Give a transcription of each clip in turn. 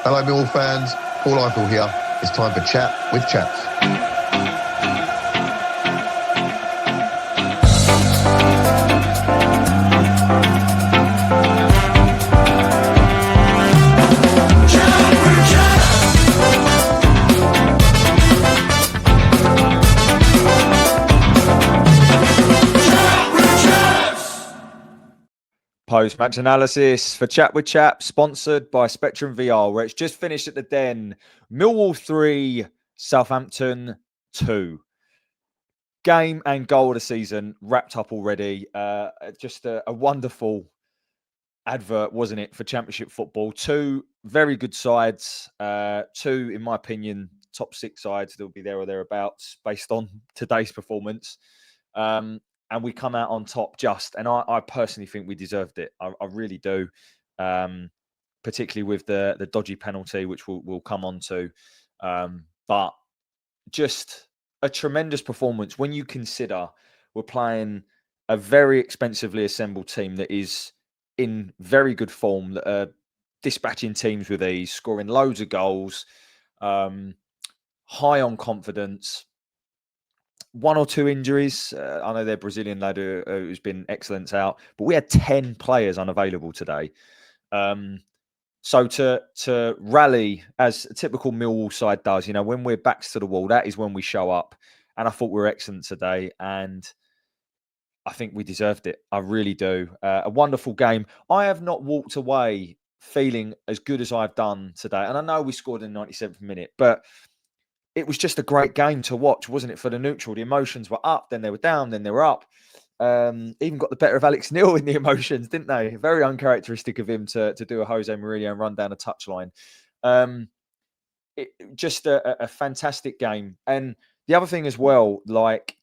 Hello Millwall fans, Paul Eiffel here. It's time for Chat with Chaps. Post-match analysis for Chat with Chaps, sponsored by Spectrum VR, where it's just finished at the Den. Millwall 3, Southampton 2. Game and goal of the season wrapped up already. Just a wonderful advert, wasn't it, for Championship football? Two very good sides. Two, in my opinion, top six sides. They'll be there or thereabouts based on today's performance. And we come out on top and I personally think we deserved it. I really do, particularly with the dodgy penalty, which we'll come on to. But just a tremendous performance when you consider we're playing a very expensively assembled team that is in very good form, that are dispatching teams with ease, scoring loads of goals, high on confidence. One or two injuries. I know they're Brazilian lad who's been excellent out, but we had 10 players unavailable today. So to rally as a typical Millwall side does, you know, when we're backs to the wall, that is when we show up. And I thought we were excellent today, and I think we deserved it. I really do. A wonderful game. I have not walked away feeling as good as I've done today. And I know we scored in the 97th minute, but it was just a great game to watch, wasn't it, for the neutral? The emotions were up, then they were down, then they were up. Even got the better of Alex Neil in the emotions, didn't they? Very uncharacteristic of him to do a Jose Mourinho and run down a touchline. Just a fantastic game. And the other thing as well, like,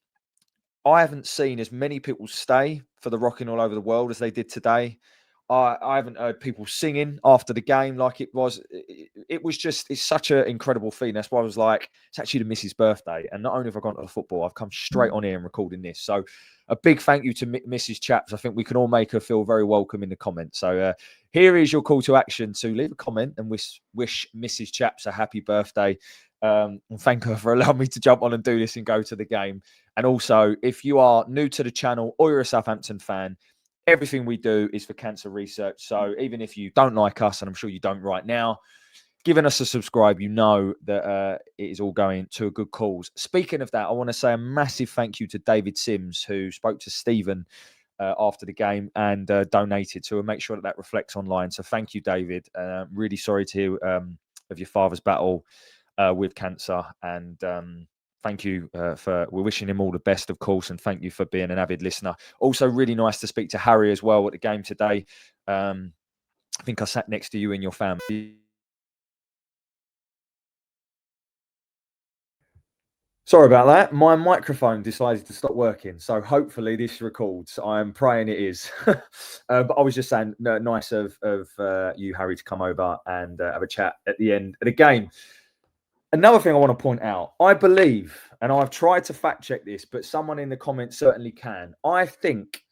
I haven't seen as many people stay for the Rocking All Over the World as they did today. I haven't heard people singing after the game like it was. It was just, it's such an incredible feeling. That's why I was like, it's actually the missus' birthday. And not only have I gone to the football, I've come straight on here and recording this. So a big thank you to Mrs. Chaps. I think we can all make her feel very welcome in the comments. So here is your call to action to leave a comment and wish Mrs. Chaps a happy birthday. And thank her for allowing me to jump on and do this and go to the game. And also, if you are new to the channel or you're a Southampton fan, everything we do is for cancer research. So even if you don't like us, and I'm sure you don't right now, giving us a subscribe, you know that it is all going to a good cause. Speaking of that, I want to say a massive thank you to David Sims, who spoke to Stephen after the game and donated. So we'll make sure that reflects online. So thank you, David. Really sorry to hear of your father's battle with cancer. And thank you we're wishing him all the best, of course, and thank you for being an avid listener. Also, really nice to speak to Harry as well at the game today. I think I sat next to you and your family. Sorry about that. My microphone decided to stop working, so hopefully this records. I'm praying it is. But I was just saying, nice of you, Harry, to come over and have a chat at the end of the game. Another thing I want to point out, I believe, and I've tried to fact check this, but someone in the comments certainly can. I think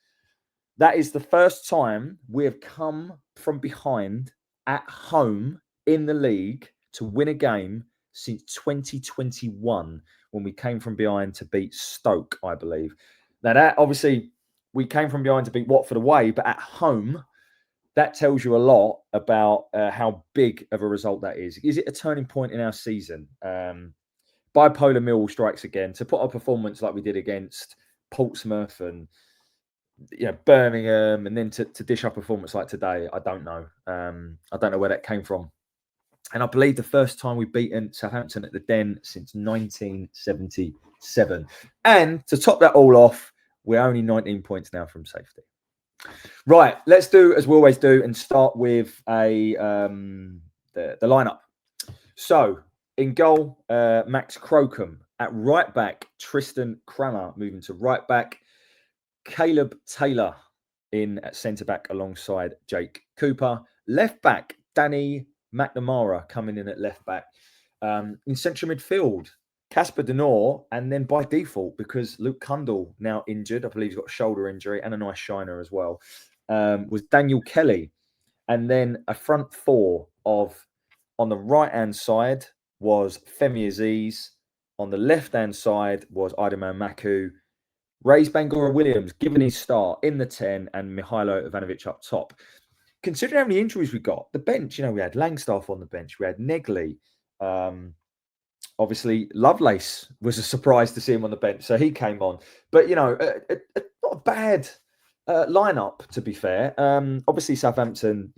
that is the first time we have come from behind at home in the league to win a game since 2021, when we came from behind to beat Stoke, I believe. Now, that obviously, we came from behind to beat Watford away, but at home, that tells you a lot about how big of a result that is. Is it a turning point in our season? Bipolar Millwall strikes again. To put a performance like we did against Portsmouth and Birmingham, and then to dish up a performance like today, I don't know. I don't know where that came from. And I believe the first time we've beaten Southampton at the Den since 1977. And to top that all off, we're only 19 points now from safety. Right, let's do as we always do and start with the lineup. So in goal, Max Crocombe. At right back, Tristan Crammer moving to right back. Caleb Taylor in at centre back alongside Jake Cooper. Left back, Danny McNamara coming in at left back. In central midfield, Casper Denor, and then by default, because Luke Cundle now injured, I believe he's got a shoulder injury and a nice shiner as well, was Daniel Kelly. And then a front four of On the right-hand side was Femi Aziz. On the left-hand side was Idemo Maku. Rays Bangura Williams given his start in the 10 and Mihailo Ivanovic up top. Considering how many injuries we got, the bench, we had Langstaff on the bench, we had Negley. Obviously, Lovelace was a surprise to see him on the bench, so he came on. But, not a bad lineup, to be fair. Obviously, Southampton,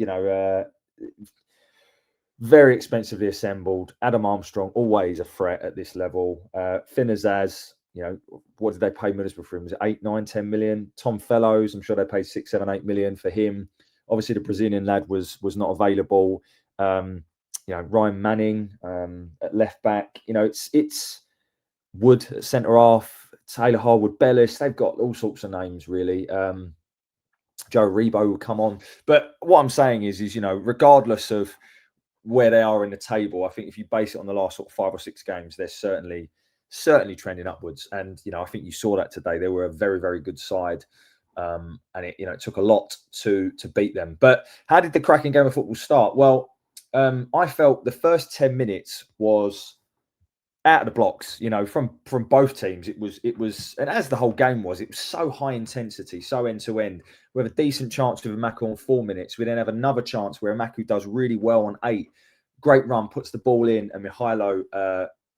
very expensively assembled. Adam Armstrong, always a threat at this level. Finn Azaz, what did they pay Middlesbrough for him? Was it 8, 9, 10 million? Tom Fellows, I'm sure they paid 6, 7, 8 million for him. Obviously, the Brazilian lad was not available. Ryan Manning at left back. It's Wood at centre half, Taylor Harwood Bellis. They've got all sorts of names, really. Joe Rebo will come on. But what I'm saying is regardless of where they are in the table, I think if you base it on the last sort of 5 or 6 games, they're certainly trending upwards. And I think you saw that today. They were a very, very good side, and it took a lot to beat them. But how did the cracking game of football start? Well, I felt the first 10 minutes was out of the blocks. From both teams, it was, and as the whole game was, it was so high intensity, so end to end. We have a decent chance with Emaku on 4 minutes. We then have another chance where Emaku does really well on 8. Great run, puts the ball in, and Mihailo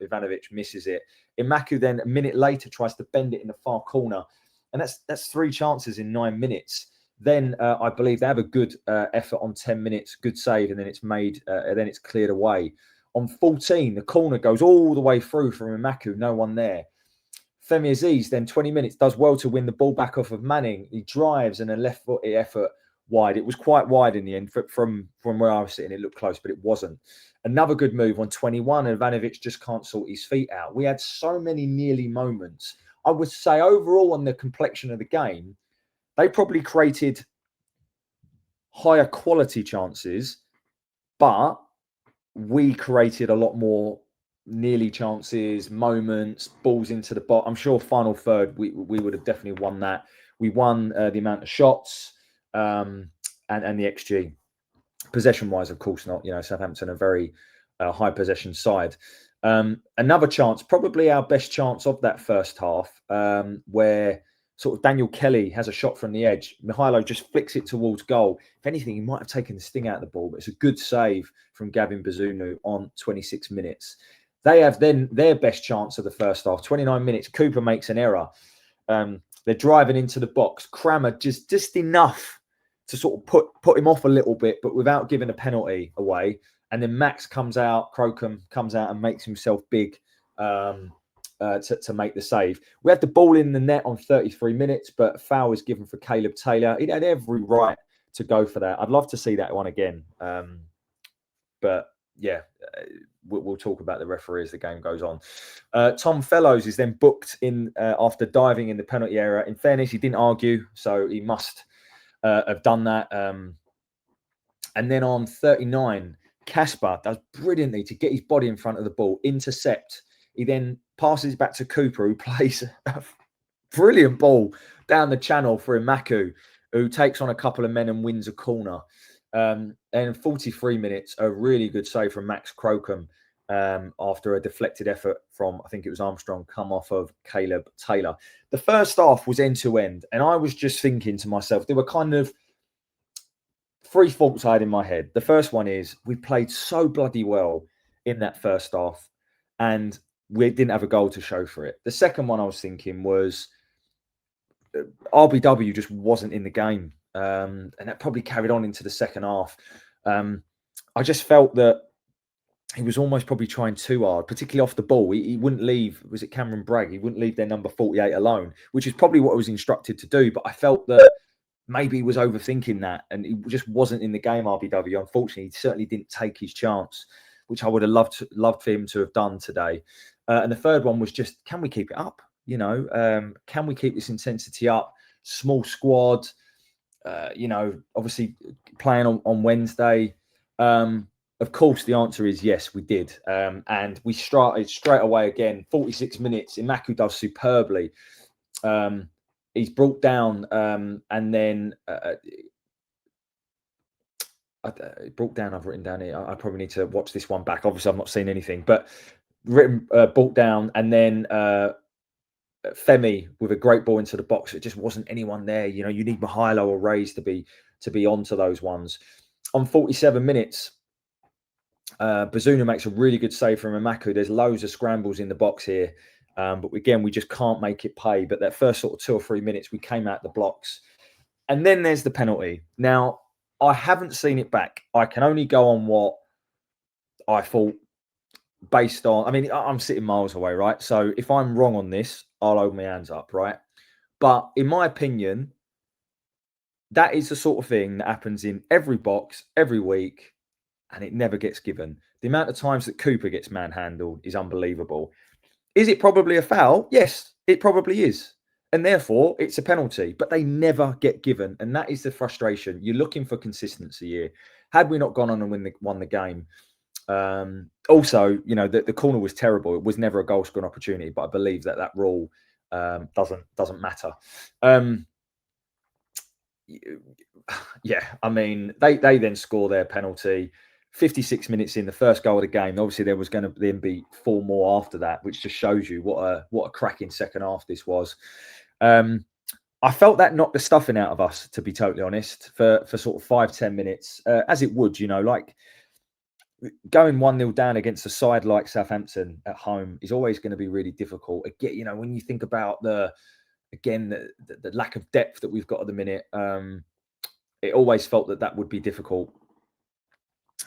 Ivanovic misses it. Emaku then a minute later tries to bend it in the far corner, and that's 3 chances in 9 minutes. Then I believe they have a good effort on 10 minutes, good save, and then it's made, then it's cleared away. On 14, the corner goes all the way through from Emaku, no one there. Femi Aziz, then 20 minutes, does well to win the ball back off of Manning. He drives and a left-footed effort wide. It was quite wide in the end. From where I was sitting, it looked close, but it wasn't. Another good move on 21, and Ivanovic just can't sort his feet out. We had so many nearly moments. I would say overall on the complexion of the game, they probably created higher quality chances, but we created a lot more nearly chances, moments, balls into the box. I'm sure final third, we would have definitely won that. We won the amount of shots and the XG. Possession-wise, of course not. Southampton are very high possession side. Another chance, probably our best chance of that first half, where sort of Daniel Kelly has a shot from the edge. Mihailo just flicks it towards goal. If anything, he might have taken the sting out of the ball, but it's a good save from Gavin Bazunu on 26 minutes. They have then their best chance of the first half. 29 minutes, Cooper makes an error. They're driving into the box. Crammer just enough to sort of put him off a little bit, but without giving a penalty away. And then Max comes out, Crocombe comes out and makes himself big to make the save. We had the ball in the net on 33 minutes, but a foul was given for Caleb Taylor. He had every right to go for that. I'd love to see that one again. But yeah, we'll talk about the referee as the game goes on. Tom Fellows is then booked in after diving in the penalty area. In fairness, he didn't argue, so he must have done that. And then on 39, Casper does brilliantly to get his body in front of the ball, intercept. He then passes back to Cooper, who plays a brilliant ball down the channel for Emaku, who takes on a couple of men and wins a corner. And 43 minutes, a really good save from Max Crocombe after a deflected effort from, I think it was Armstrong, come off of Caleb Taylor. The first half was end-to-end, and I was just thinking to myself, there were kind of 3 thoughts I had in my head. The first one is, we played so bloody well in that first half, and we didn't have a goal to show for it. The second one I was thinking was RBW just wasn't in the game. And that probably carried on into the second half. I just felt that he was almost probably trying too hard, particularly off the ball. He wouldn't leave, was it Cameron Bragg? He wouldn't leave their number 48 alone, which is probably what I was instructed to do. But I felt that maybe he was overthinking that and he just wasn't in the game, RBW. Unfortunately, he certainly didn't take his chance, which I would have loved for him to have done today. And the third one was just, can we keep it up? Can we keep this intensity up? Small squad, obviously playing on Wednesday. Of course, the answer is yes, we did. And we started straight away again, 46 minutes. Emaku does superbly. He's brought down and then brought down. I've written down here. I probably need to watch this one back. Obviously, I've not seen anything, but brought down, and then Femi with a great ball into the box. It just wasn't anyone there. You know, you need Mihailo or Reyes to be onto those ones. On 47 minutes, Bazunu makes a really good save from Amaku. There's loads of scrambles in the box here, but again, we just can't make it pay. But that first sort of 2 or 3 minutes, we came out the blocks, and then there's the penalty. Now, I haven't seen it back. I can only go on what I thought based on. I mean, I'm sitting miles away, right? So if I'm wrong on this, I'll hold my hands up, right? But in my opinion, that is the sort of thing that happens in every box every week, and it never gets given. The amount of times that Cooper gets manhandled is unbelievable. Is it probably a foul? Yes, it probably is. And therefore, it's a penalty, but they never get given. And that is the frustration. You're looking for consistency here. Had we not gone on and won the game, also, you know, the corner was terrible. It was never a goal scoring opportunity, but I believe that rule doesn't matter. Yeah, I mean, they then score their penalty. 56 minutes in, the first goal of the game. Obviously, there was going to then be 4 more after that, which just shows you what a cracking second half this was. I felt that knocked the stuffing out of us, to be totally honest, for sort of 5-10 minutes, as it would, you know, like going 1-0 down against a side like Southampton at home is always going to be really difficult. Again, you know, when you think about the lack of depth that we've got at the minute, it always felt that would be difficult.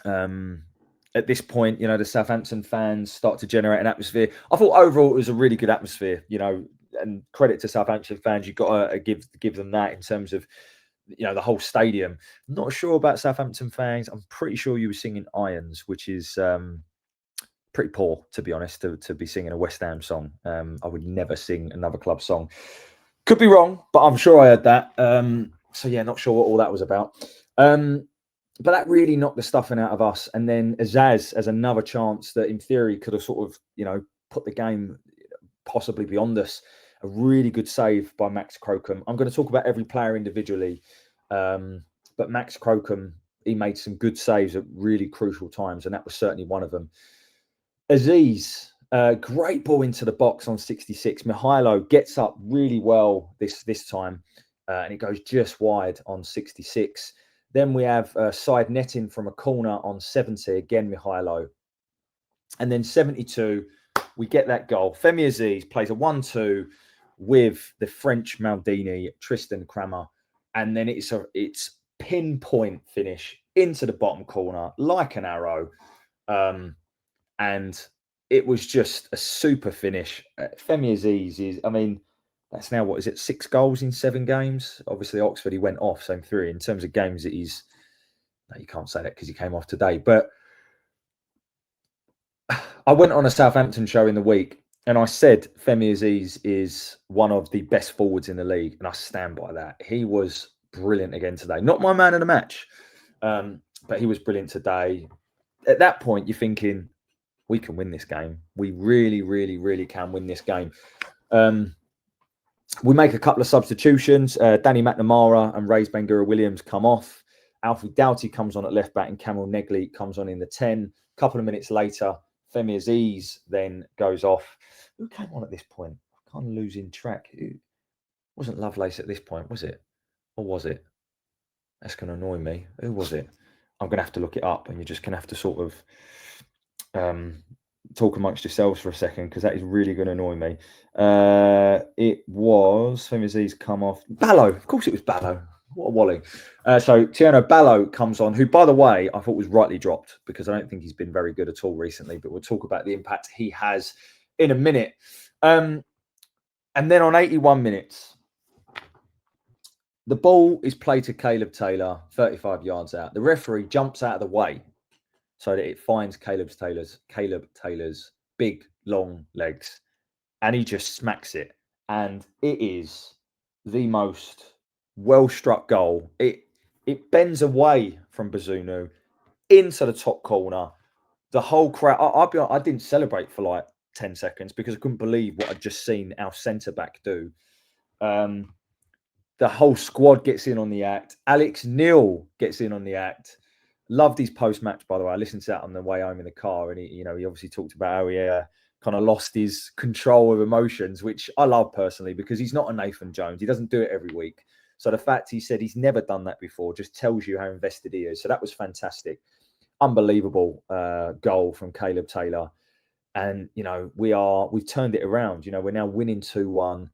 At this point, you know, the Southampton fans start to generate an atmosphere. I thought overall it was a really good atmosphere, you know, and credit to Southampton fans. You've got to give them that in terms of, you know, the whole stadium. I'm not sure about Southampton fans. I'm pretty sure you were singing Irons, which is pretty poor, to be honest, to be singing a West Ham song. I would never sing another club song. Could be wrong, but I'm sure I heard that. So yeah, not sure what all that was about. But that really knocked the stuffing out of us. And then Azaz has another chance that in theory could have sort of, you know, put the game possibly beyond us. A really good save by Max Crocombe. I'm going to talk about every player individually. But Max Crocombe, he made some good saves at really crucial times. And that was certainly one of them. Aziz, great ball into the box on 66. Mihailo gets up really well this time. And it goes just wide on 66. Then we have side netting from a corner on 70, again, Mihailo. And then 72, we get that goal. Femi Aziz plays a 1-2 with the French Maldini, Tristan Kramer. And then it's pinpoint finish into the bottom corner like an arrow. And it was just a super finish. Femi Aziz is, I mean, that's now, what is it, 6 goals in 7 games? Obviously, Oxford, he went off, same 3. In terms of games that he's... No, you can't say that because he came off today. But I went on a Southampton show in the week and I said Femi Aziz is one of the best forwards in the league. And I stand by that. He was brilliant again today. Not my man of the match, but he was brilliant today. At that point, you're thinking, we can win this game. We really, really, really can win this game. We make a couple of substitutions. Danny McNamara and Reyes Bangura Williams come off. Alfie Doughty comes on at left back and Kamil Negli comes on in the 10. A couple of minutes later, Femi Aziz then goes off. Who came on at this point? I'm kind of losing track. It wasn't Lovelace at this point, was it? Or was it? That's going to annoy me. Who was it? I'm going to have to look it up and you're just going to have to sort of talk amongst yourselves for a second because that is really going to annoy me. It was Femi Aziz come off. Ballo. Of course it was Ballo. What a wally. So Tiano Ballo comes on, who, by the way, I thought was rightly dropped because I don't think he's been very good at all recently, but we'll talk about the impact he has in a minute. And then on 81 minutes, the ball is played to Caleb Taylor, 35 yards out. The referee jumps out of the way so that it finds Caleb Taylor's big, long legs. And he just smacks it. And it is the most well-struck goal. It bends away from Bazunu into the top corner. The whole crowd, I didn't celebrate for like 10 seconds because I couldn't believe what I'd just seen our centre-back do. The whole squad gets in on the act. Alex Neil gets in on the act. Loved his post-match, by the way. I listened to that on the way home in the car, and he obviously talked about how he kind of lost his control of emotions, which I love personally because he's not a Nathan Jones. He doesn't do it every week. So the fact he said he's never done that before just tells you how invested he is. So that was fantastic. Unbelievable goal from Caleb Taylor. And, we've turned it around. We're now winning 2-1.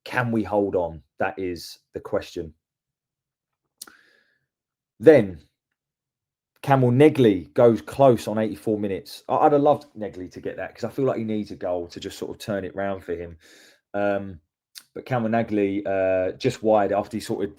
Can we hold on? That is the question. Then Campbell Negley goes close on 84 minutes. I'd have loved Negley to get that because I feel like he needs a goal to just sort of turn it round for him. But Campbell Negley just wide after he sort of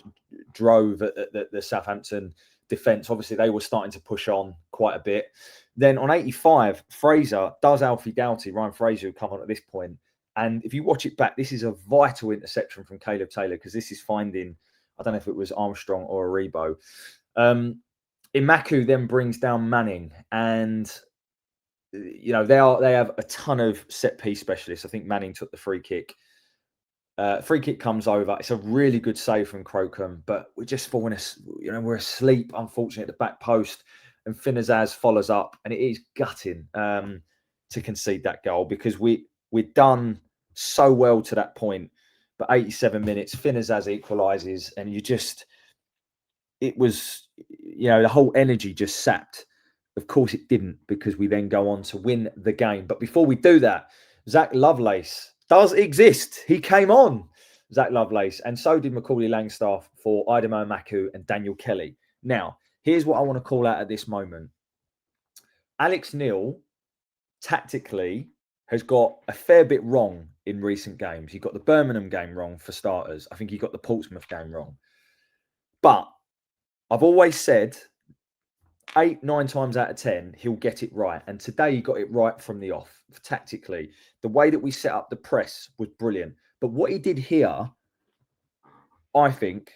drove at the Southampton defence. Obviously, they were starting to push on quite a bit. Then on 85, Fraser does Alfie Doughty, Ryan Fraser, who come on at this point. And if you watch it back, this is a vital interception from Caleb Taylor because this is finding, I don't know if it was Armstrong or Aribo. Imaku then brings down Manning, and they have a ton of set piece specialists. I think Manning took the free kick. Free kick comes over. It's a really good save from Crocombe, but we're just falling. We're asleep, unfortunately, at the back post, and Finazaz follows up, and it is gutting to concede that goal because we'd done so well to that point. But 87 minutes, Finazaz equalises, and it was, the whole energy just sapped. Of course it didn't, because we then go on to win the game. But before we do that, Zach Lovelace does exist. He came on, Zach Lovelace, and so did Macaulay Langstaff for Idemo Maku and Daniel Kelly. Now, here's what I want to call out at this moment. Alex Neil, tactically, has got a fair bit wrong in recent games. He got the Birmingham game wrong, for starters. I think he got the Portsmouth game wrong. But I've always said 8-9 times out of 10, he'll get it right. And today he got it right from the off, tactically. The way that we set up the press was brilliant. But what he did here, I think,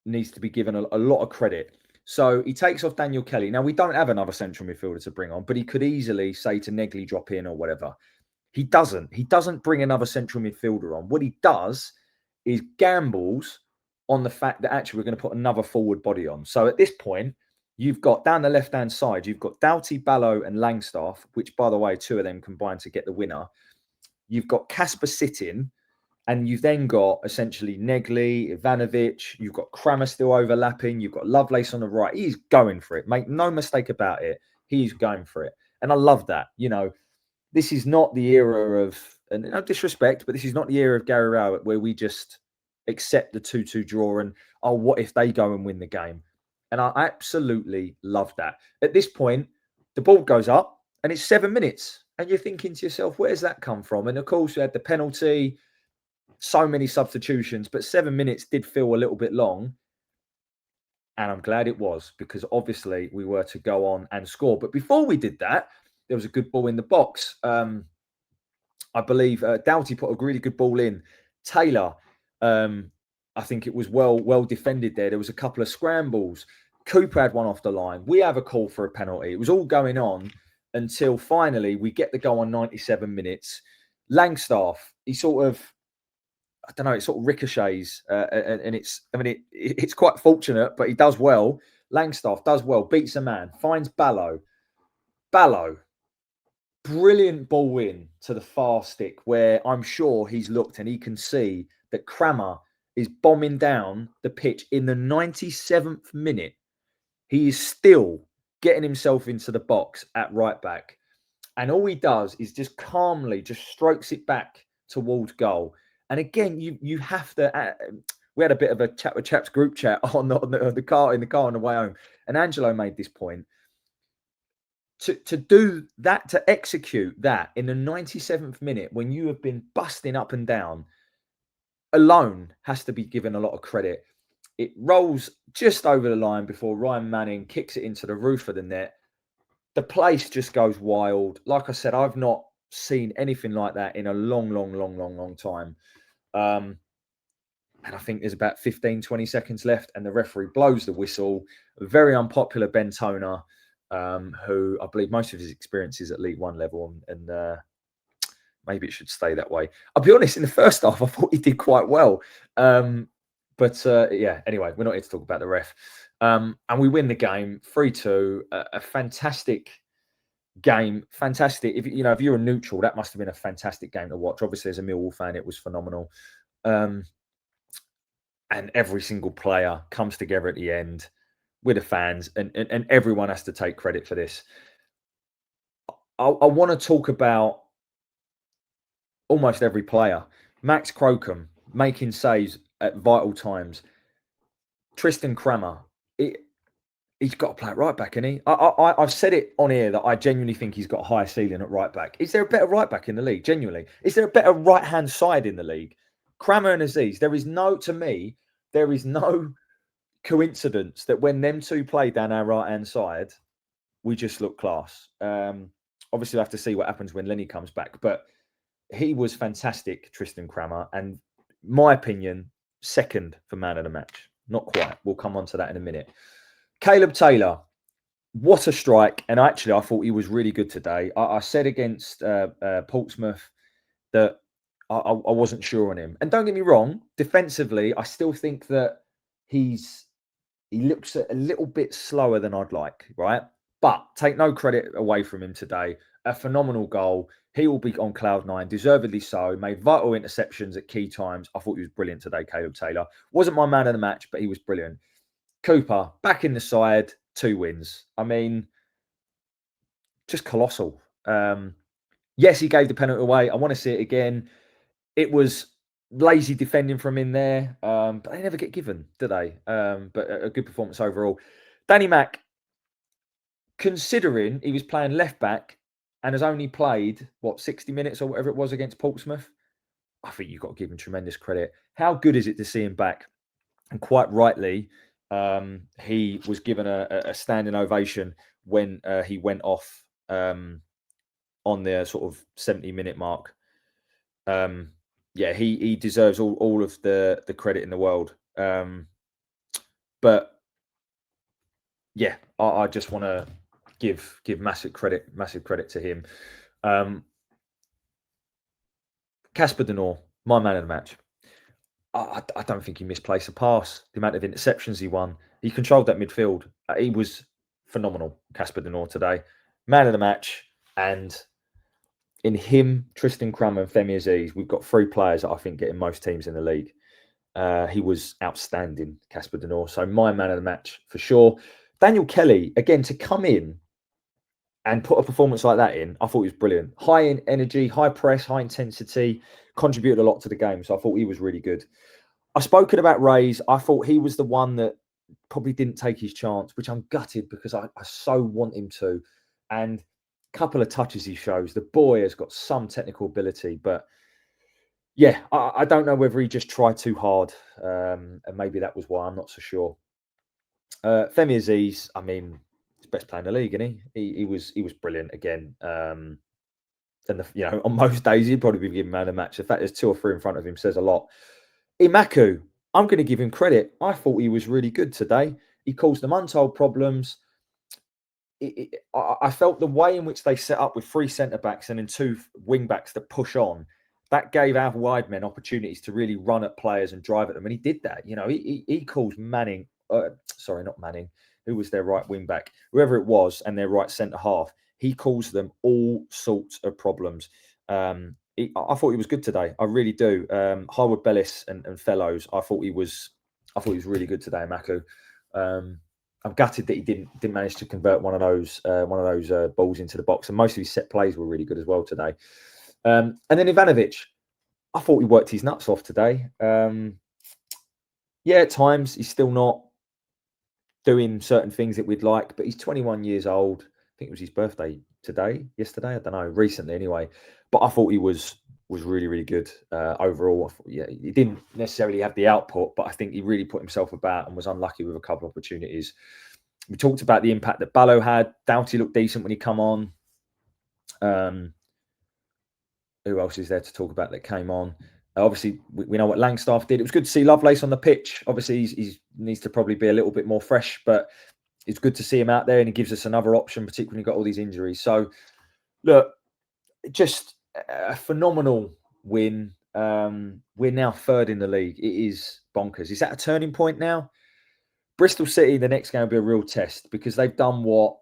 needs to be given a lot of credit. So he takes off Daniel Kelly. Now, we don't have another central midfielder to bring on, but he could easily say to Negley, drop in or whatever. He doesn't. He doesn't bring another central midfielder on. What he does is gambles on the fact that actually we're going to put another forward body on. So at this point, you've got down the left-hand side, you've got Doughty, Ballow and Langstaff, which, by the way, two of them combined to get the winner. You've got Casper sitting, and you've then got essentially Negley, Ivanovic, you've got Crammer still overlapping, you've got Lovelace on the right. He's going for it. Make no mistake about it. He's going for it. And I love that. This is not the era of, and no disrespect, but this is not the era of Gary Rowett where we just accept the 2-2 draw and, oh, what if they go and win the game? And I absolutely love that. At this point, the ball goes up and it's 7 minutes. And you're thinking to yourself, where's that come from? And of course, we had the penalty, so many substitutions, but 7 minutes did feel a little bit long. And I'm glad it was, because obviously we were to go on and score. But before we did that, there was a good ball in the box. I believe Doughty put a really good ball in. Taylor, I think it was well defended there. There was a couple of scrambles. Cooper had one off the line. We have a call for a penalty. It was all going on until finally we get the goal on 97 minutes. Langstaff, he sort of, I don't know, it sort of ricochets. And it's quite fortunate, but he does well. Langstaff does well, beats a man, finds Ballow. Brilliant ball in to the far stick, where I'm sure he's looked and he can see that Crammer is bombing down the pitch in the 97th minute. He is still getting himself into the box at right back. And all he does is just calmly just strokes it back towards goal. And again, you have to... we had a bit of a chat with Chaps group chat on the car, in the car on the way home. And Angelo made this point. To do that, to execute that in the 97th minute when you have been busting up and down, alone has to be given a lot of credit. It rolls just over the line before Ryan Manning kicks it into the roof of the net. The place just goes wild. Like I said, I've not seen anything like that in a long time. And I think there's about 15, 20 seconds left, and the referee blows the whistle. A very unpopular Ben Toner, who I believe most of his experience is at League One level, and maybe it should stay that way. I'll be honest, in the first half, I thought he did quite well. But anyway, we're not here to talk about the ref. And we win the game 3-2. A fantastic game. Fantastic. If you're a neutral, that must have been a fantastic game to watch. Obviously, as a Millwall fan, it was phenomenal. And every single player comes together at the end with the fans, and everyone has to take credit for this. I want to talk about almost every player. Max Crocombe making saves at vital times. Tristan Kramer, he's got to play at right back, isn't he? I've said it on here that I genuinely think he's got a higher ceiling at right back. Is there a better right back in the league? Genuinely, is there a better right hand side in the league? Kramer and Aziz. There is no coincidence that when them two play down our right hand side, we just look class. Obviously, we'll have to see what happens when Lenny comes back, but he was fantastic, Tristan Kramer, and my opinion, second for man of the match. Not quite. We'll come on to that in a minute. Caleb Taylor, what a strike. And actually, I thought he was really good today. I said against Portsmouth that I wasn't sure on him. And don't get me wrong, defensively, I still think that he looks a little bit slower than I'd like, right? But take no credit away from him today. A phenomenal goal. He will be on cloud nine, deservedly so. Made vital interceptions at key times. I thought he was brilliant today, Caleb Taylor. Wasn't my man of the match, but he was brilliant. Cooper, back in the side, 2 wins. I mean, just colossal. Yes, he gave the penalty away. I want to see it again. It was lazy defending from in there, but they never get given, do they? But a good performance overall. Danny Mack, considering he was playing left back and has only played, 60 minutes or whatever it was against Portsmouth, I think you've got to give him tremendous credit. How good is it to see him back? And quite rightly, he was given a standing ovation when he went off on the sort of 70-minute mark. He deserves all of the credit in the world. But yeah, I just want to give massive credit to him. Casper Denor, my man of the match. I don't think he misplaced a pass. The amount of interceptions he won, he controlled that midfield. He was phenomenal, Casper Denor today. Man of the match. And in him, Tristan Kramer and Femi Aziz, we've got 3 players that I think get in most teams in the league. He was outstanding, Casper Denor. So my man of the match for sure. Daniel Kelly, again, to come in and put a performance like that in, I thought he was brilliant. High in energy, high press, high intensity, contributed a lot to the game. So I thought he was really good. I've spoken about Reyes. I thought he was the one that probably didn't take his chance, which I'm gutted because I so want him to. And a couple of touches he shows. The boy has got some technical ability, but yeah, I don't know whether he just tried too hard. And maybe that was why. I'm not so sure. Femi Aziz, I mean, he's best player in the league, isn't he? He was brilliant again. And on most days he'd probably be given man of the match. The fact there's 2 or 3 in front of him says a lot. Imaku, I'm going to give him credit. I thought he was really good today. He caused them untold problems. I felt the way in which they set up with 3 centre-backs and then 2 wing-backs that push on, that gave our wide men opportunities to really run at players and drive at them. And he did that. He caused Manning, not Manning, who was their right wing-back, whoever it was, and their right centre-half. He caused them all sorts of problems. I thought he was good today. I really do. Harwood Bellis and Fellows. I thought he was really good today, Maku. I'm gutted that he didn't manage to convert one of those balls into the box. And most of his set plays were really good as well today. And then Ivanovic, I thought he worked his nuts off today. At times he's still not doing certain things that we'd like, but he's 21 years old. I think it was his birthday yesterday, I don't know, recently anyway. But I thought he was really, really good overall. He didn't necessarily have the output, but I think he really put himself about and was unlucky with a couple of opportunities. We talked about the impact that Ballo had. Doughty looked decent when he come on. Who else is there to talk about that came on? Obviously, we know what Langstaff did. It was good to see Lovelace on the pitch. Obviously, he needs to probably be a little bit more fresh, but it's good to see him out there, and he gives us another option, particularly when you've got all these injuries. So, look, just a phenomenal win. We're now 3rd in the league. It is bonkers. Is that a turning point now? Bristol City, the next game will be a real test because they've done what,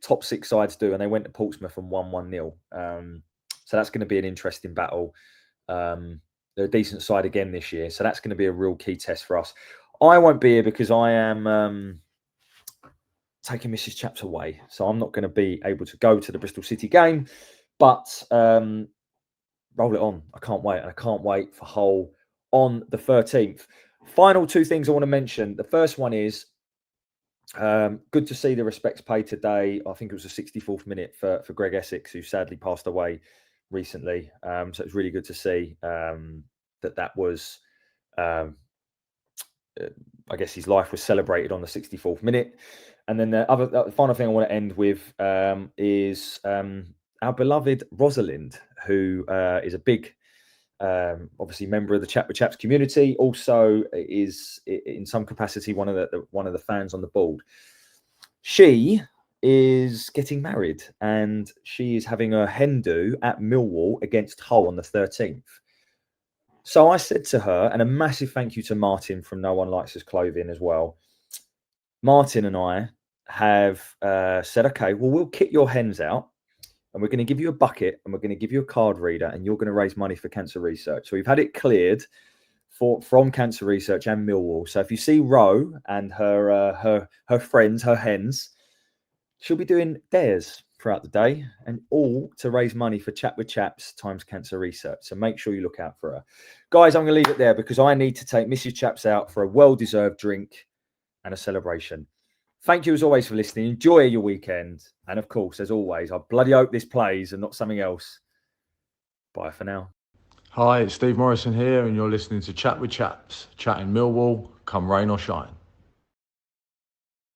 top 6 sides do, and they went to Portsmouth and won 1-0. So that's going to be an interesting battle. They're a decent side again this year, so that's going to be a real key test for us. I won't be here because I am taking Mrs. Chaps away, so I'm not going to be able to go to the Bristol City game, but roll it on. I can't wait, and I can't wait for Hull on the 13th. Final 2 things I want to mention. The first one is good to see the respects paid today. I think it was the 64th minute for Greg Essex, who sadly passed away recently. So it's really good to see that was, I guess his life was celebrated on the 64th minute. And then the final thing I want to end with is our beloved Rosalind, who is a big, obviously member of the Chat with Chaps community, also is in some capacity one of the fans on the board. She is getting married, and she is having a hen do at Millwall against Hull on the 13th. So I said to her, and a massive thank you to Martin from No One Likes His Clothing as well. Martin and I have said, okay, well, we'll kit your hens out, and we're going to give you a bucket, and we're going to give you a card reader, and you're going to raise money for cancer research. So we've had it cleared from cancer research and Millwall. So if you see Ro and her friends, her hens, she'll be doing theirs throughout the day, and all to raise money for Chat with Chaps times cancer research. So make sure you look out for her. Guys, I'm going to leave it there because I need to take Mrs. Chaps out for a well-deserved drink and a celebration. Thank you as always for listening. Enjoy your weekend. And of course, as always, I bloody hope this plays and not something else. Bye for now. Hi, it's Steve Morrison here, and you're listening to Chat with Chaps, chatting Millwall, come rain or shine.